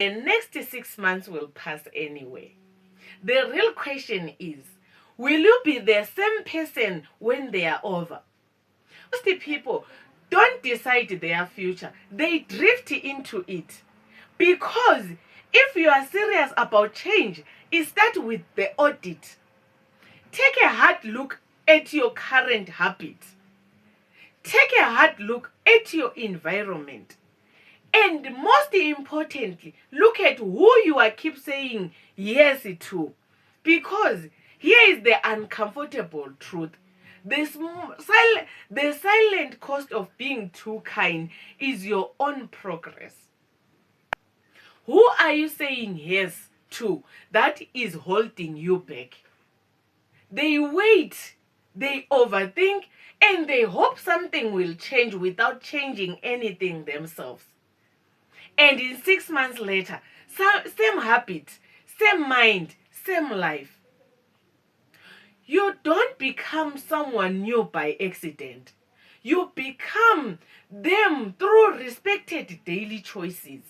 The next 6 months will pass anyway. The real question is, will you be the same person when they are over? Most people don't decide their future, they drift into it. Because if you are serious about change, it starts with the audit. Take a hard look at your current habits. Take a hard look at your environment. And most importantly, look at who you are keep saying yes to. Because here is the uncomfortable truth. The silent cost of being too kind is your own progress. Who are you saying yes to that is holding you back? They wait, they overthink, and they hope something will change without changing anything themselves. And in 6 months later, same habit, same mind, same life. You don't become someone new by accident. You become them through respected daily choices.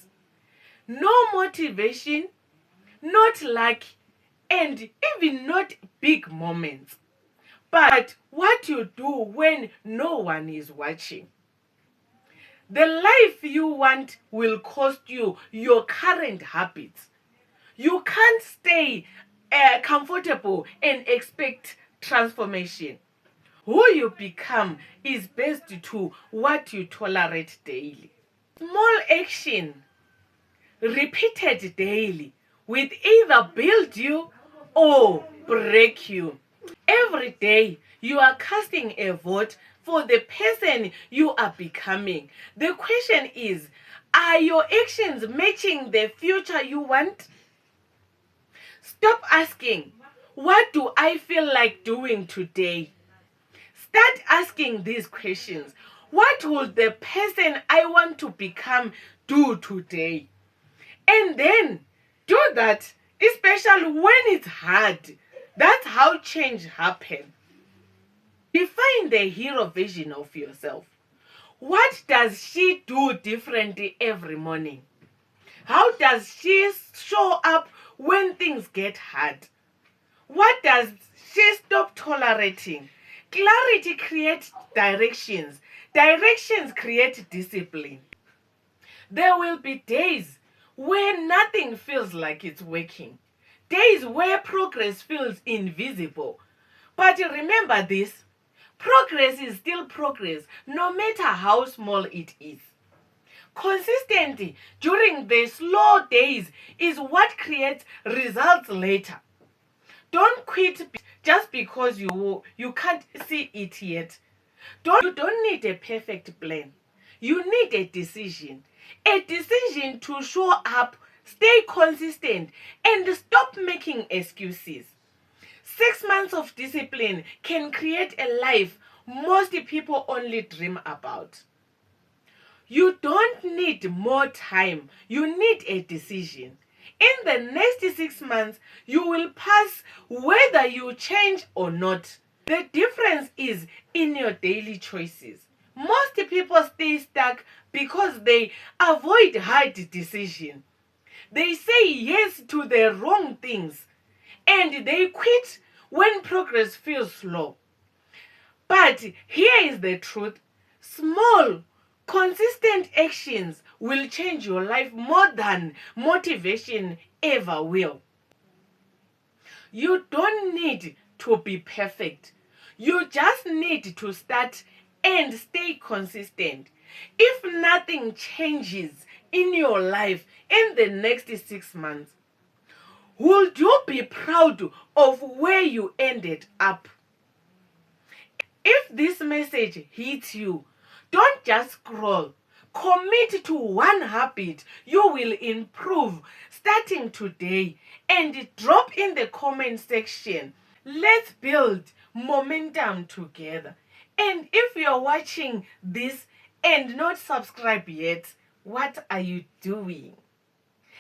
No motivation, not luck, and even not big moments. But what you do when no one is watching. The life you want will cost you your current habits. You can't stay comfortable and expect transformation. Who you become is based to what you tolerate daily. Small action repeated daily will either build you or break you. Every day you are casting a vote for the person you are becoming. The question is, are your actions matching the future you want? Stop asking, what do I feel like doing today? Start asking these questions. What will the person I want to become do today? And then do that, especially when it's hard. That's how change happens. Define the hero vision of yourself. What does she do differently every morning? How does she show up when things get hard? What does she stop tolerating? Clarity creates directions. Directions create discipline. There will be days where nothing feels like it's working. Days where progress feels invisible. But remember this, progress is still progress, no matter how small it is. Consistency during the slow days is what creates results later. Don't quit just because you can't see it yet. You don't need a perfect plan. You need a decision. A decision to show up, stay consistent, and stop making excuses. 6 months of discipline can create a life most people only dream about. You don't need more time. You need a decision. In the next 6 months, you will pass whether you change or not. The difference is in your daily choices. Most people stay stuck because they avoid hard decisions. They say yes to the wrong things and they quit when progress feels slow. But here is the truth. Small, consistent actions will change your life more than motivation ever will. You don't need to be perfect. You just need to start and stay consistent. If nothing changes in your life in the next 6 months, would you be proud of where you ended up? If this message hits you, don't just scroll. Commit to one habit you will improve starting today and drop in the comment section. Let's build momentum together. And if you're watching this and not subscribed yet, what are you doing?